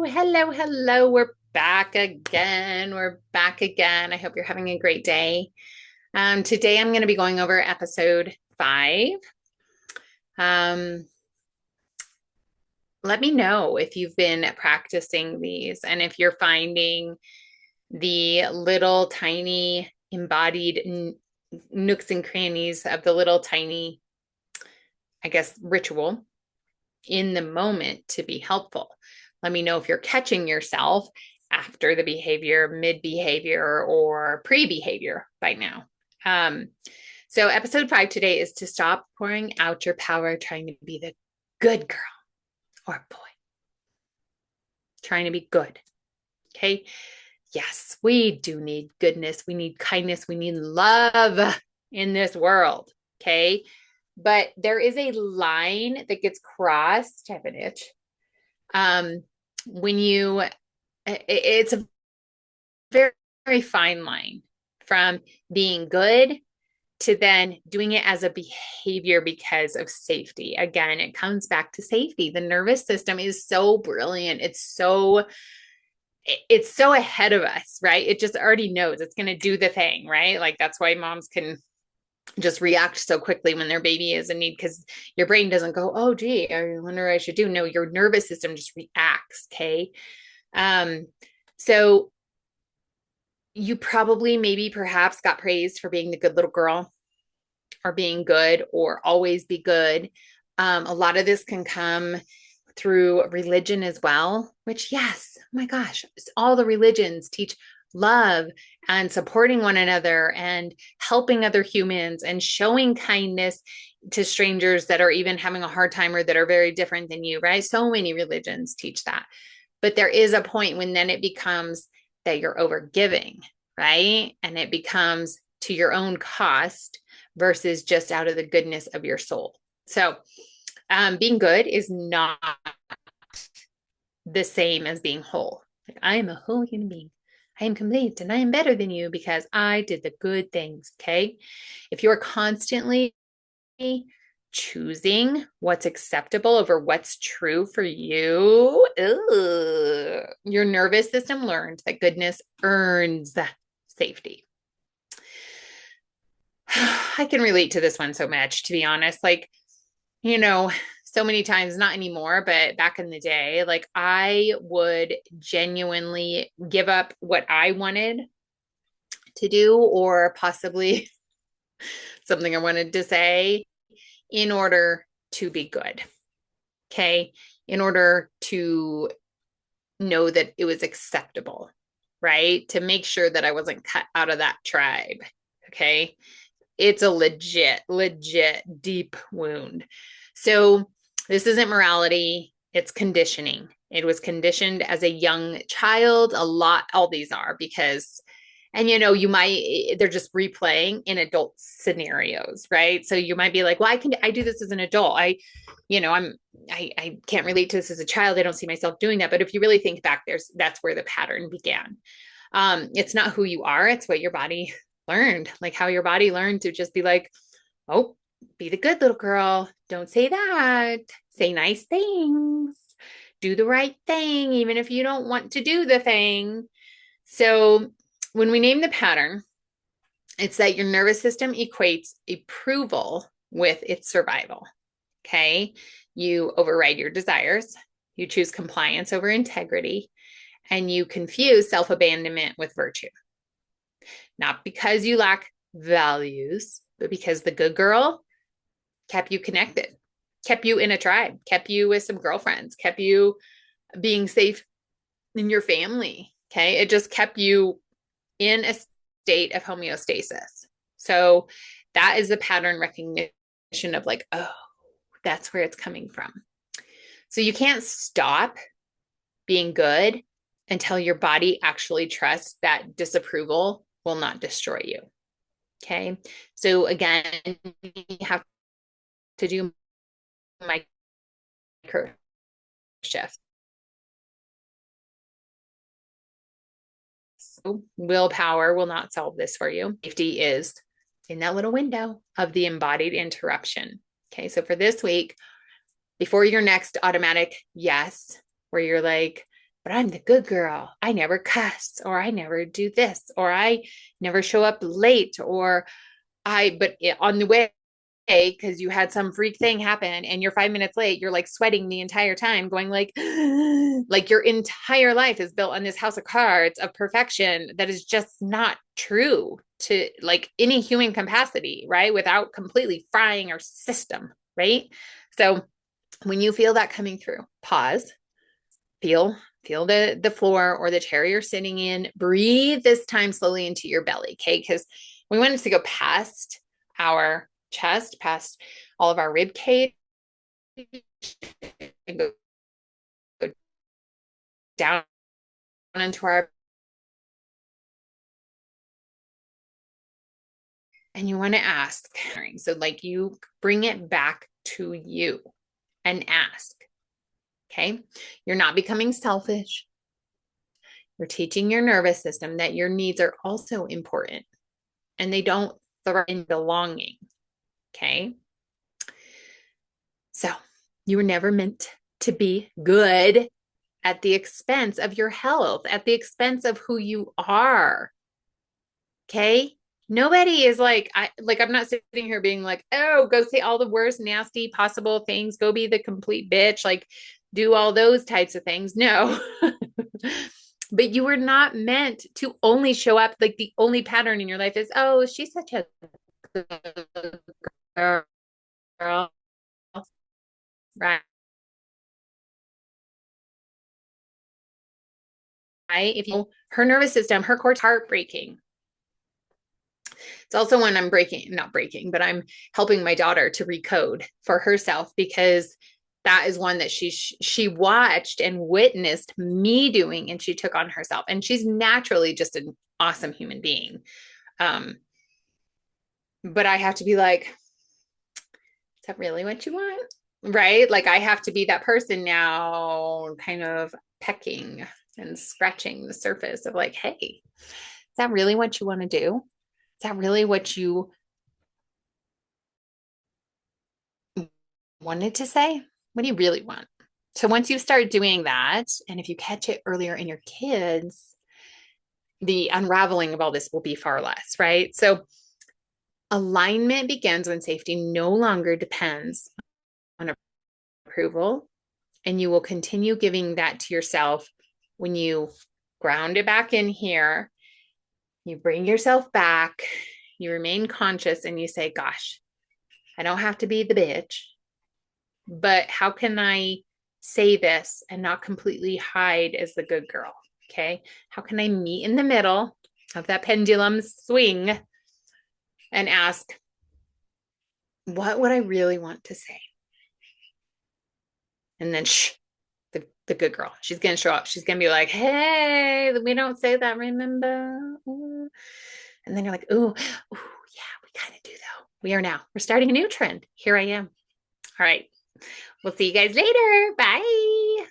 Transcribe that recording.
Hello, hello. We're back again. We're back again. I hope you're having a great day. Today I'm going to be going over episode 5. Um, Let me know if you've been practicing these and if you're finding the little tiny embodied nooks and crannies of the little tiny, I guess, ritual in the moment to be helpful. Let me know if you're catching yourself after the behavior, mid behavior, or pre behavior by now. So, episode 5 today is to stop pouring out your power trying to be the good girl or boy, trying to be good. Okay. Yes, we do need goodness. We need kindness. We need love in this world. Okay. But there is a line that gets crossed. I have an itch. When you, it's a very, very fine line from being good to then doing it as a behavior because of safety. Again, it comes back to safety. The nervous system is so brilliant. It's so ahead of us, right? It just already knows it's going to do the thing, right? Like that's why moms can just react so quickly when their baby is in need because your brain doesn't go, oh, gee, I wonder what I should do. No, your nervous system just reacts. Okay. So you probably maybe perhaps got praised for being the good little girl or being good or always be good. A lot of this can come through religion as well, which, yes, oh my gosh, all the religions teach love and supporting one another and helping other humans and showing kindness to strangers that are even having a hard time or that are very different than you, right? So many religions teach that. But there is a point when then it becomes that you're overgiving, right? And it becomes to your own cost versus just out of the goodness of your soul. So, being good is not the same as being whole. Like, I am a whole human being. I am complete and I am better than you because I did the good things. Okay. If you're constantly choosing what's acceptable over what's true for you, your nervous system learned that goodness earns safety. I can relate to this one so much, to be honest. Like, so many times, not anymore, but back in the day, like I would genuinely give up what I wanted to do or possibly something I wanted to say in order to be good. Okay. In order to know that it was acceptable, right? To make sure that I wasn't cut out of that tribe. Okay. It's a legit deep wound. So this isn't morality, it's conditioning. It was conditioned as a young child. All these are because, and they're just replaying in adult scenarios, right? So you might be like, well, I do this as an adult. I can't relate to this as a child. I don't see myself doing that. But if you really think back, that's where the pattern began. It's not who you are, it's what your body learned, like how your body learned to just be like, oh, be the good little girl. Don't say that. Say nice things. Do the right thing, even if you don't want to do the thing. So when we name the pattern, it's that your nervous system equates approval with its survival. Okay. You override your desires. You choose compliance over integrity. And you confuse self abandonment with virtue. Not because you lack values, but because the good girl kept you connected, kept you in a tribe, kept you with some girlfriends, kept you being safe in your family. Okay. It just kept you in a state of homeostasis. So that is the pattern recognition of like, oh, that's where it's coming from. So you can't stop being good until your body actually trusts that disapproval will not destroy you. Okay. So again, you have to do micro shifts. So willpower will not solve this for you. Safety is in that little window of the embodied interruption. Okay. So for this week, before your next automatic yes, where you're like, but I'm the good girl. I never cuss, or I never do this, or I never show up late, or but on the way, because you had some freak thing happen and you're 5 minutes late, you're like sweating the entire time, going like your entire life is built on this house of cards of perfection that is just not true to like any human capacity, right? Without completely frying our system, right? So when you feel that coming through, pause, feel the floor or the chair you're sitting in. Breathe this time slowly into your belly, okay? Because we want it to go past our chest, past all of our rib cage, and go down into our, and you want to ask. So like you bring it back to you and ask. Okay. You're not becoming selfish. You're teaching your nervous system that your needs are also important and they don't threaten belonging. Okay. So you were never meant to be good at the expense of your health, at the expense of who you are. Okay. Nobody is I'm not sitting here being like, oh, go say all the worst, nasty possible things, go be the complete bitch, like do all those types of things. No. But you were not meant to only show up, like the only pattern in your life is, oh, she's such a good girl. Right. If you, her nervous system, her core heartbreaking. It's also when I'm not breaking, but I'm helping my daughter to recode for herself, because that is one that she watched and witnessed me doing, and she took on herself. And she's naturally just an awesome human being. But I have to be like, is that really what you want? Right? Like I have to be that person now, kind of pecking and scratching the surface of like, hey, is that really what you want to do? Is that really what you wanted to say? What do you really want? So once you start doing that, and if you catch it earlier in your kids, the unraveling of all this will be far less, right? So alignment begins when safety no longer depends on approval, and you will continue giving that to yourself when you ground it back in here, you bring yourself back, you remain conscious, and you say, gosh, I don't have to be the bitch, but how can I say this and not completely hide as the good girl? Okay. How can I meet in the middle of that pendulum swing and ask, what would I really want to say? And then the good girl, she's going to show up. She's going to be like, hey, we don't say that, remember? Ooh. And then you're like, ooh, yeah, we kind of do though. We are now. We're starting a new trend. Here I am. All right. We'll see you guys later. Bye.